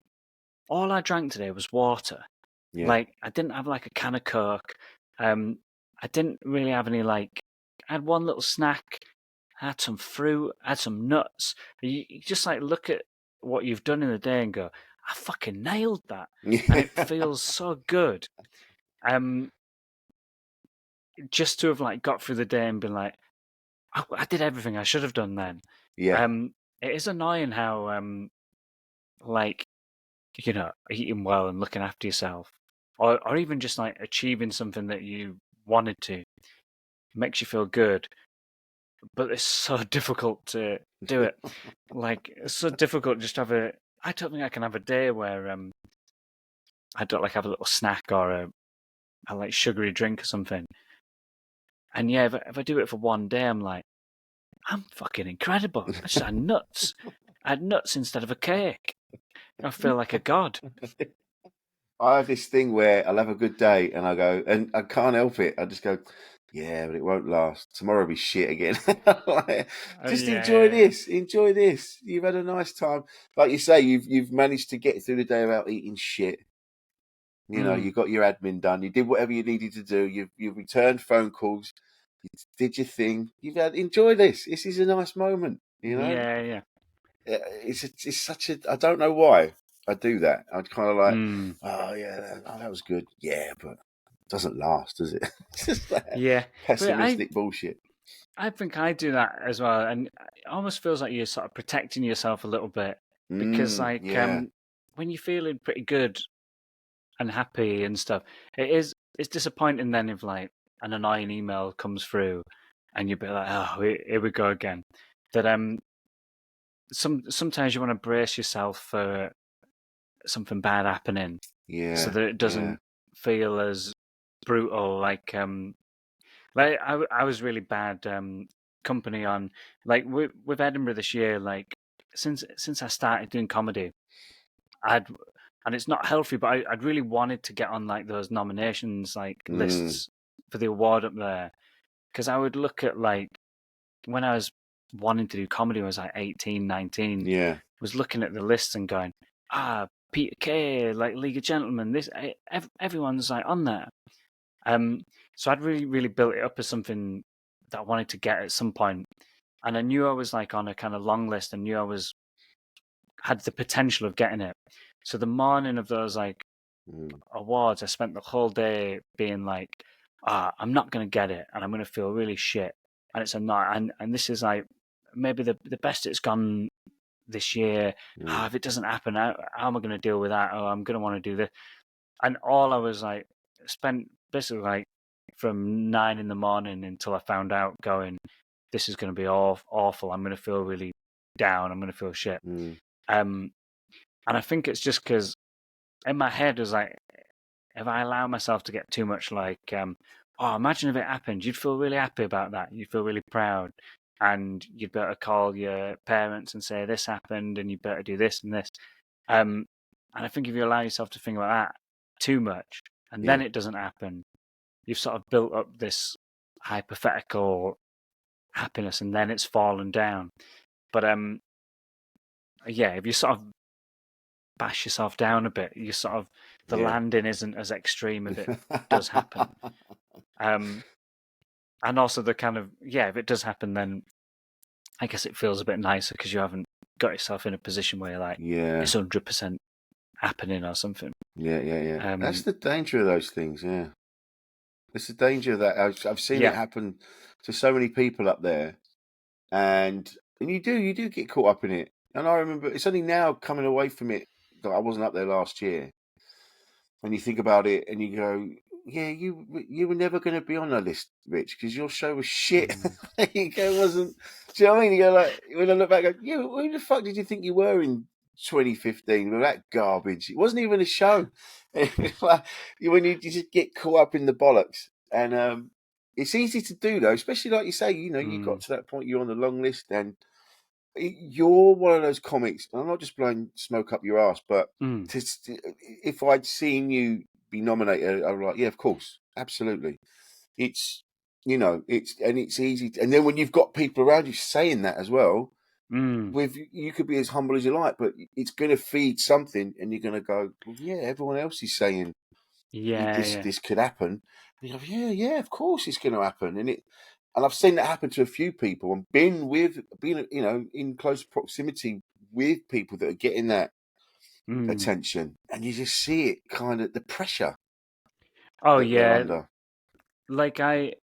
all I drank today was water. Yeah. Like I didn't have like a can of Coke. I didn't really have any like. I had one little snack. I had some fruit. I had some nuts. You just like look at what you've done in the day and go, I fucking nailed that, and it feels so good. Just to have like got through the day and been like, I did everything I should have done then. Yeah. It is annoying how like eating well and looking after yourself, or even just like achieving something that you wanted to, makes you feel good. But it's so difficult to do it. Like it's so difficult just to have a. I don't think I can have a day where I don't like have a little snack or a like sugary drink or something. And yeah, if I do it for one day, I'm like, I'm fucking incredible. I just had nuts. I had nuts instead of a cake. I feel like a god. I have this thing where I'll have a good day and I go, and I can't help it. I just go, yeah, but it won't last. Tomorrow will be shit again. Like, just enjoy Yeah. this. Enjoy this. You've had a nice time. Like you say, you've managed to get through the day without eating shit. You got your admin done. You did whatever you needed to do. You've returned phone calls. You did your thing. Enjoy this. This is a nice moment. Yeah. It's such a. I don't know why I do that. I'd kind of like, Mm. oh yeah, that was good. Yeah, but it doesn't last, does it? It's just that Yeah. But pessimistic bullshit. I think I do that as well, and it almost feels like you're sort of protecting yourself a little bit because, like, Yeah, when you're feeling pretty good and happy and stuff, it's disappointing then if like an annoying email comes through and you'll be like, oh, here we go again. That sometimes you want to brace yourself for something bad happening so yeah, that it doesn't feel as brutal. Like I was really bad company on like with Edinburgh this year. Like since I started doing comedy, I'd and it's not healthy, but I'd really wanted to get on like those nominations like lists for the award up there because I would look at like when I was wanting to do comedy, when I was like 18, 19, yeah, was looking at the lists and going, Peter Kay, like League of Gentlemen, this everyone's like on there. So I'd really built it up as something that I wanted to get at some point, and I knew I was like on a kind of long list, and knew I had the potential of getting it. So the morning of those like awards, I spent the whole day being like, I'm not going to get it, and I'm going to feel really shit, and it's a night, and this is like maybe the best it's gone this year. If it doesn't happen, how am I going to deal with that? Oh, I'm going to want to do this, and all I was like spent basically like from 9 in the morning until I found out, going, this is going to be awful. I'm going to feel really down. I'm going to feel shit. And I think it's just because in my head it was like, if I allow myself to get too much like, imagine if it happened, you'd feel really happy about that. You'd feel really proud. And you'd better call your parents and say this happened and you better do this and this. And I think if you allow yourself to think about that too much and then it doesn't happen, you've sort of built up this hypothetical happiness and then it's fallen down. But yeah, if you sort of bash yourself down a bit. You sort of the Yeah. landing isn't as extreme if it does happen. And also the kind of if it does happen, then I guess it feels a bit nicer because you haven't got yourself in a position where you're like Yeah. it's 100% happening or something. Yeah. That's the danger of those things. Yeah. It's the danger of that. I've seen it happen to so many people up there, and you do get caught up in it. And I remember it's only now coming away from it that I wasn't up there last year. And you think about it, and you go, "Yeah, you were never going to be on the list, Rich, because your show was shit." You go, it wasn't. Do you know what I mean? You go like when I look back, I go, "Yeah, who the fuck did you think you were in 2015 with that garbage? It wasn't even a show." When you just get caught up in the bollocks, and it's easy to do though, especially like you say, you got to that point, you're on the long list, and you're one of those comics. And I'm not just blowing smoke up your ass, but if I'd seen you be nominated, I was like, yeah, of course, absolutely. It's it's easy, and then when you've got people around you saying that as well. With you could be as humble as you like, but it's going to feed something, and you're going to go, well, yeah, everyone else is saying this could happen. And you go, yeah, of course it's going to happen, and I've seen that happen to a few people, and been in close proximity with people that are getting that attention, and you just see it kind of the pressure. Oh that they're under. Like I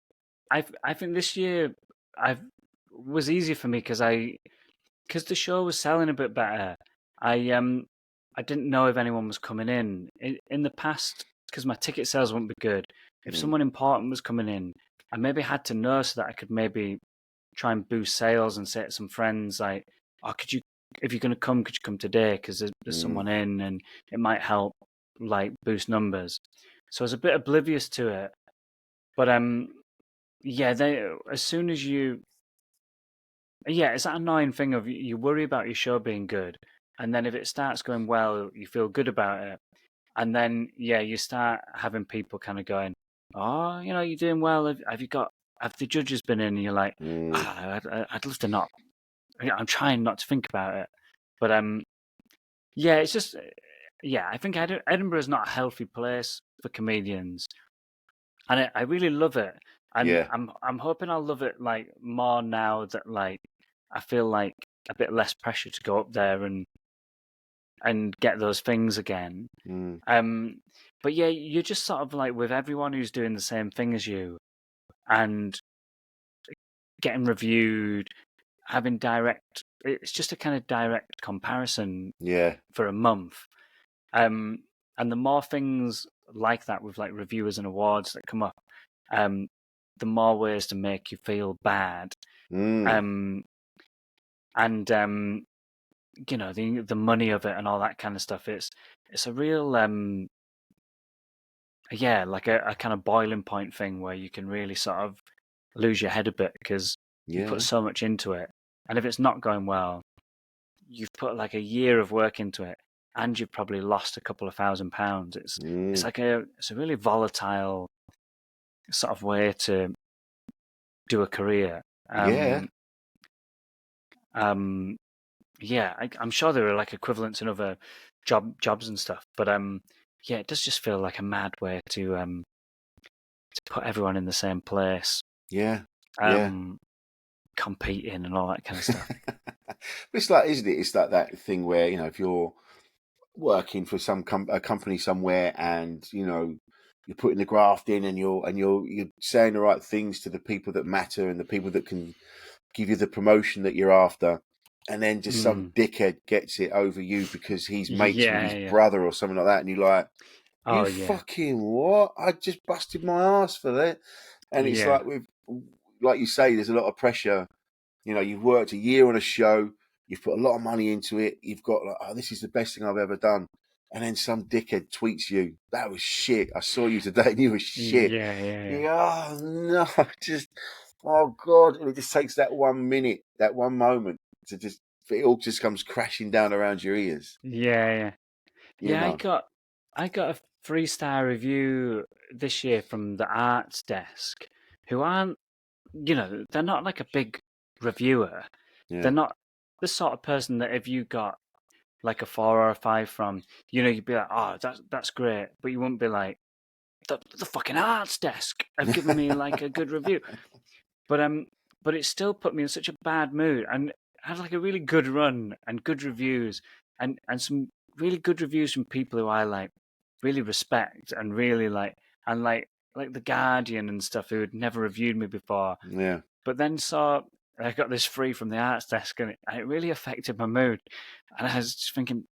think this year was easier for me because the show was selling a bit better. I didn't know if anyone was coming in the past because my ticket sales wouldn't be good. If someone important was coming in, I maybe had to know so that I could maybe try and boost sales and say to some friends like, "Oh, if you're going to come, could you come today? Because there's someone in, and it might help like boost numbers." So I was a bit oblivious to it, but as soon as it's that annoying thing of you worry about your show being good, and then if it starts going well, you feel good about it, and then you start having people kind of going, "Oh, you're doing well. Have the judges been in?" And you're like, I'd love to not. I'm trying not to think about it, but it's just I think Edinburgh is not a healthy place for comedians, and I really love it, and I'm hoping I'll love it like more now that like I feel like a bit less pressure to go up there and get those things again. But you're just sort of like with everyone who's doing the same thing as you and getting reviewed, having it's just a kind of direct comparison for a month. And the more things like that with like reviewers and awards that come up, the more ways to make you feel bad. And the money of it and all that kind of stuff. It's a real like a kind of boiling point thing where you can really sort of lose your head a bit because you put so much into it, and if it's not going well, you've put like a year of work into it, and you've probably lost a couple of £1,000. It's like it's a really volatile sort of way to do a career. I'm sure there are like equivalents in other jobs and stuff, but it does just feel like a mad way to put everyone in the same place. Competing and all that kind of stuff. It's like, isn't it? It's like that thing where if you're working for a company somewhere, and you're putting the graft in, and you're saying the right things to the people that matter and the people that can give you the promotion that you're after, and then just some dickhead gets it over you because he's mates with his brother or something like that, and you're like, fucking what? I just busted my ass for that. And it's like you say, there's a lot of pressure. You've worked a year on a show, you've put a lot of money into it, you've got like, oh, this is the best thing I've ever done, and then some dickhead tweets you, that was shit, I saw you today and you were shit. Oh no, oh god, and it just takes that 1 minute, that one moment to it all just comes crashing down around your ears. I got a 3-star review this year from the arts desk, who aren't, they're not like a big reviewer. They're not the sort of person that if you got like a 4 or a 5 from, you'd be like, oh, that's great, but you wouldn't be like, the fucking arts desk have given me like a good review, but it still put me in such a bad mood, and I had like a really good run and good reviews, and some really good reviews from people who I like really respect and really like, and like the Guardian and stuff, who had never reviewed me before. Yeah. But then saw I got this free from the arts desk, and it really affected my mood. And I was just thinking,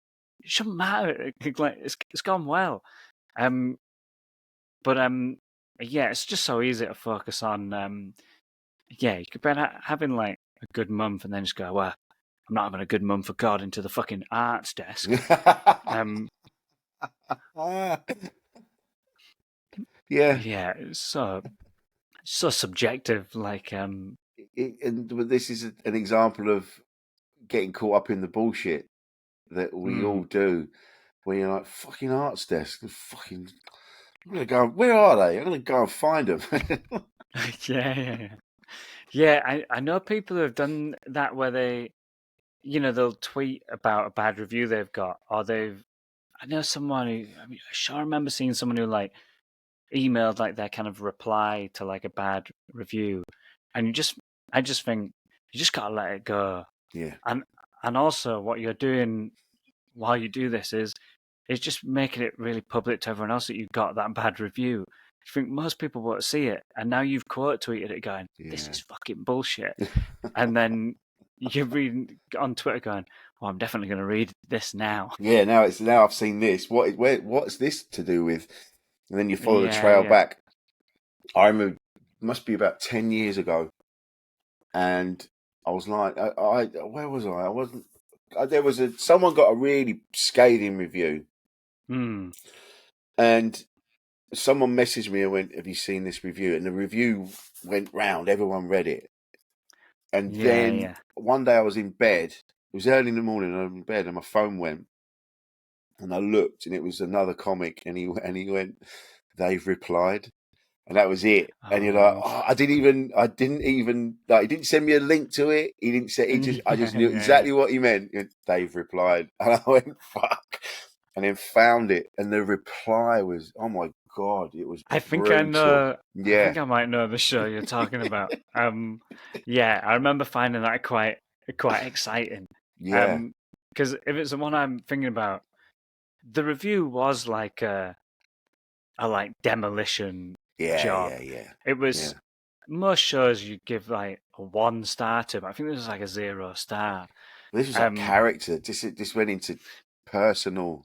it shouldn't matter. Like it's gone well. But yeah, it's just so easy to focus on. Yeah, you could be having like a good month, and then just go, well, I'm not having a good month according to the fucking arts desk. Yeah. Yeah, it's so subjective. Like, But this is an example of getting caught up in the bullshit that we all do. Where you're like, fucking arts desk, fucking. I'm gonna go. Where are they? I'm gonna go and find them. Yeah. I know people who have done that, where they, they'll tweet about a bad review they've got, or I know someone who, I sure remember seeing someone who like emailed like their kind of reply to like a bad review, and I just think you just gotta let it go. Yeah. And also what you're doing while you do this is just making it really public to everyone else that you've got that bad review. I think most people won't see it, and now you've quote tweeted it going, "This is fucking bullshit," and then you're reading on Twitter going, "Well, I'm definitely going to read this now." Yeah, now I've seen this. What's this to do with? And then you follow the trail back. I remember, it must be about 10 years ago, and I was like, where was I? I wasn't. There was someone got a really scathing review, and someone messaged me and went, "Have you seen this review?" And the review went round. Everyone read it, and then one day I was in bed. It was early in the morning. I was in bed, and my phone went. And I looked, and it was another comic, and he went, "They've replied," and that was it. And you're like, oh, I didn't even, like, he didn't send me a link to it. He didn't say, I just knew exactly what he meant. He went, "They've replied," and I went, "Fuck," and then found it, and the reply was, oh my God, it was. I think brutal. I know. Yeah, I think I might know the show you're talking about. Yeah, I remember finding that quite exciting. Yeah, because if it's the one I'm thinking about, the review was like a like demolition job. yeah. It was most shows you give like a 1 star to, but I think this was like a 0 star. This was like character. This went into personal.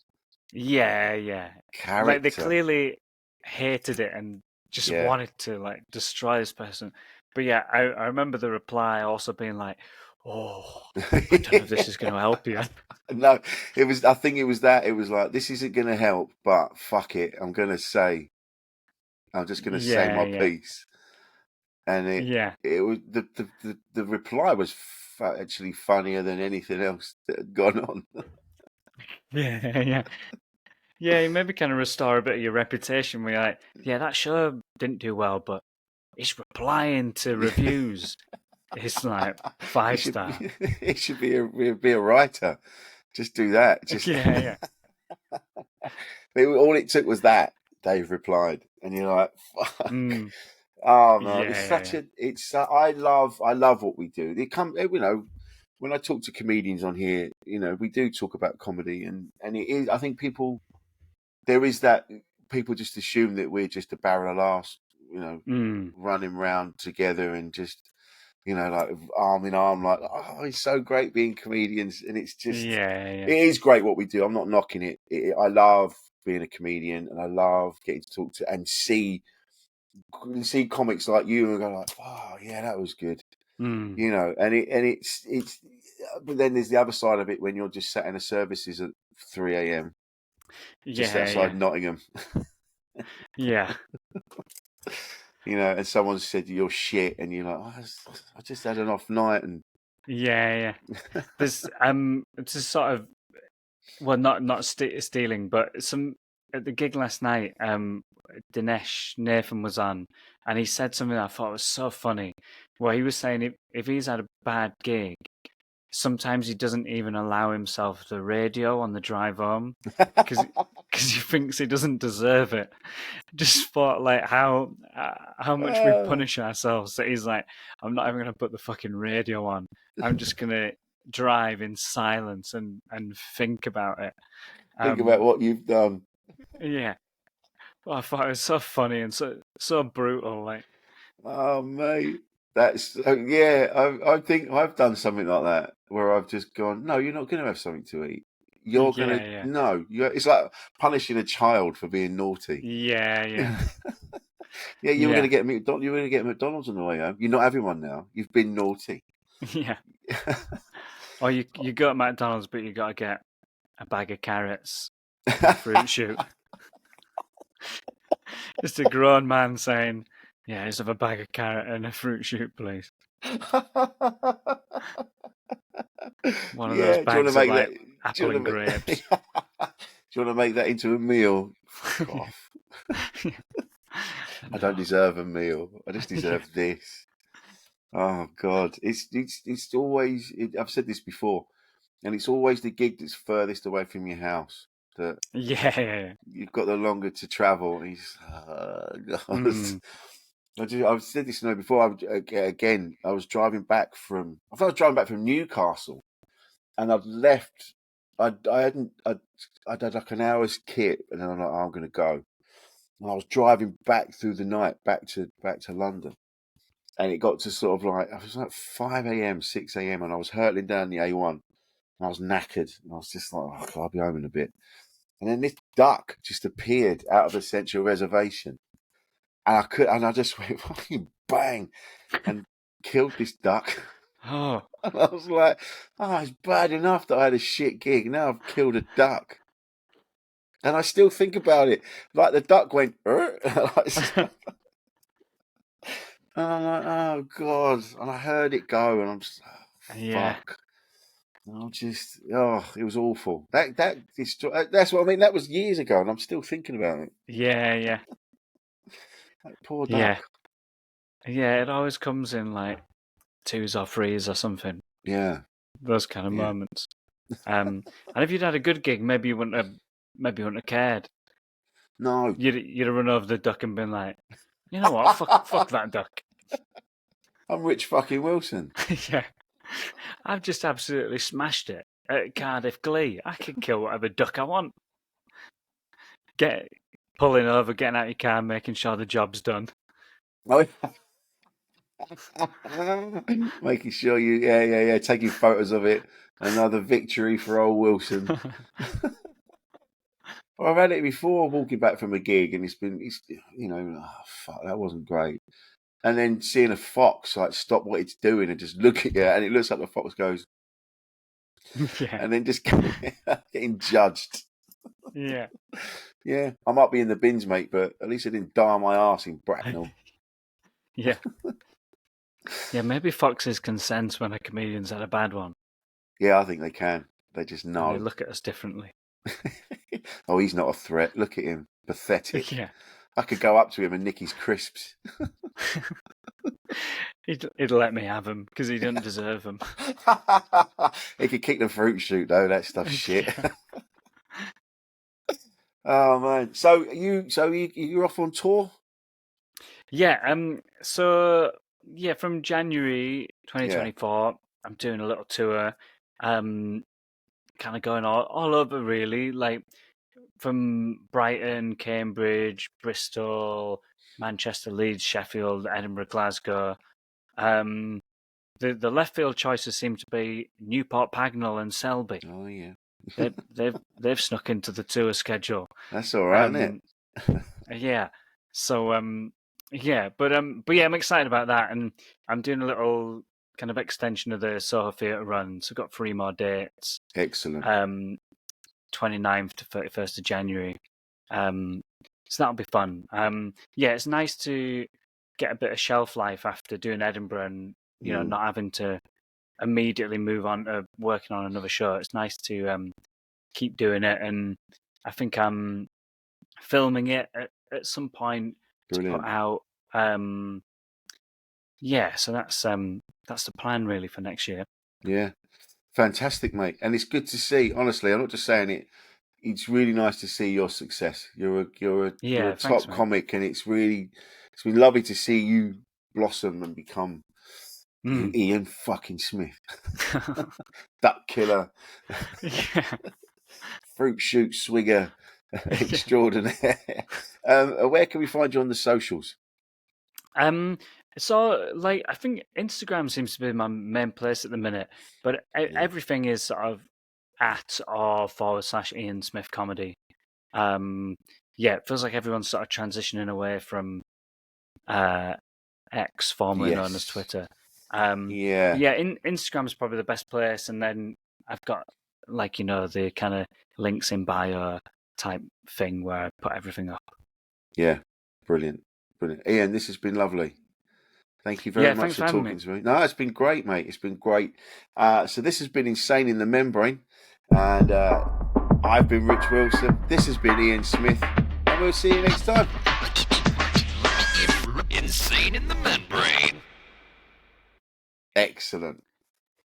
Yeah. Character. Like they clearly hated it and just wanted to like destroy this person. But yeah, I remember the reply also being like, "Oh, I don't know if this is going to help you." No, it was. I think it was that. It was like, this isn't going to help, but fuck it. I'm just going to say my piece. And it was the reply was actually funnier than anything else that had gone on. Yeah. You maybe kind of restore a bit of your reputation. Where you're like, yeah, that show didn't do well, but it's replying to reviews. It's like 5 star. It should be a writer. Just do that. Just yeah. All it took was that Dave replied, and you're like, fuck. Oh man, it's such a. It's. I love what we do. When I talk to comedians on here, we do talk about comedy, and it is. I think there is that people just assume that we're just a barrel of laughs, running around together and just, like arm in arm, like, oh, it's so great being comedians, and it's just, it is great what we do. I'm not knocking it. I love being a comedian, and I love getting to talk to and see comics like you and go like, oh yeah, that was good, and it's. But then there's the other side of it when you're just sat in the services at 3 a.m. just outside Nottingham. Yeah. And someone said you're shit, and you're like, oh, I just had an off night, and yeah. There's it's a sort of, well, not stealing, but some at the gig last night. Dinesh Nathan was on, and he said something that I thought was so funny, where he was saying if he's had a bad gig, sometimes he doesn't even allow himself the radio on the drive home because he thinks he doesn't deserve it. Just thought like how much we punish ourselves that he's like, I'm not even going to put the fucking radio on. I'm just going to drive in silence and think about it. Think about what you've done. Yeah. Well, I thought it was so funny and so brutal. Like, oh mate, that's I think I've done something like that where I've just gone, no, you're not going to have something to eat. You're gonna no. It's like punishing a child for being naughty. Yeah. Yeah, you were going to get McDonald's on the way home. You're not having one now. You've been naughty. Yeah. Or you go to McDonald's, but you got to get a bag of carrots and a fruit shoot. Just a grown man saying, "Yeah, just have a bag of carrot and a fruit shoot, please." One of those bags of like apple and grapes. Do you want to make that into a meal? Off. I don't deserve a meal. I just deserve this. Oh God, it's always. I've said this before, and it's always the gig that's furthest away from your house that you've got the longer to travel. And I've said this before. I was driving back from. I thought I was driving back from Newcastle, and I'd left. I'd had like an hour's kit, and then I'm like, oh, I'm going to go. And I was driving back through the night back to London, and it got to sort of like I was like 5 a.m., 6 a.m., and I was hurtling down the A1, and I was knackered, and I was just like, oh, I'll be home in a bit. And then this duck just appeared out of the central reservation, and I just went fucking bang, and killed this duck. Oh. And I was like, it's bad enough that I had a shit gig. Now I've killed a duck. And I still think about it. Like the duck went, and I'm like, oh God. And I heard it go, and I'm just, fuck. And I'm just, it was awful. That's what I mean. That was years ago, and I'm still thinking about it. Yeah. That poor duck. Yeah, it always comes in like 2s or 3s or something. Yeah. Those kind of moments. And if you'd had a good gig, maybe you wouldn't have cared. No. You'd have run over the duck and been like, you know what? fuck that duck. I'm Rich fucking Wilson. Yeah. I've just absolutely smashed it at Cardiff Glee. I can kill whatever duck I want. Pulling over, getting out your car, making sure the job's done. Oh, making sure you, taking photos of it. Another victory for old Wilson. I've had it before, walking back from a gig, and fuck, that wasn't great. And then seeing a fox like stop what it's doing and just look at you, and it looks like the fox goes, and then just getting judged. Yeah. Yeah, I might be in the bins, mate, but at least I didn't die on my arse in Bracknell. Yeah. Yeah, maybe foxes can sense when a comedian's had a bad one. Yeah, I think they can. They just know. And they look at us differently. Oh, he's not a threat. Look at him. Pathetic. Yeah. I could go up to him and nick his crisps. He'd let me have them because he didn't deserve them. He could kick the fruit shoot, though. That stuff's shit. Oh, man. So you're off on tour? Yeah. So, from January 2024, I'm doing a little tour. Kind of going all over, really. Like, from Brighton, Cambridge, Bristol, Manchester, Leeds, Sheffield, Edinburgh, Glasgow. The left field choices seem to be Newport Pagnell and Selby. Oh yeah, they've snuck into the tour schedule. That's all right, isn't it? Yeah. So but I'm excited about that, and I'm doing a little kind of extension of the Soho Theatre run. So I've got 3 more dates. Excellent. 29th to 31st of January. So that'll be fun. It's nice to get a bit of shelf life after doing Edinburgh and, not having to immediately move on to working on another show. It's nice to keep doing it. And I think I'm filming it at some point. Brilliant. To put out. So that's the plan really for next year. Yeah. Fantastic, mate. And it's good to see. Honestly, I'm not just saying it. It's really nice to see your success. You're a Yeah, top thanks, mate. comic, and it's been lovely to see you blossom and become Ian fucking Smith, duck killer, Yeah. fruit shoot swigger extraordinaire. Where can we find you on the socials? So like I think Instagram seems to be my main place at the minute, but everything is sort of at or / Ian Smith comedy. Yeah, it feels like everyone's sort of transitioning away from X, formerly known as Yes. Twitter. Yeah. Yeah, Instagram's probably the best place, and then I've got like the kind of links in bio type thing where I put everything up. Yeah, brilliant. Ian, this has been lovely. Thank you very much for talking to me. No, it's been great, mate. It's been great. So this has been Insane in the Membrane, and I've been Rich Wilson. This has been Ian Smith, and we'll see you next time. Insane in the Membrane. Excellent.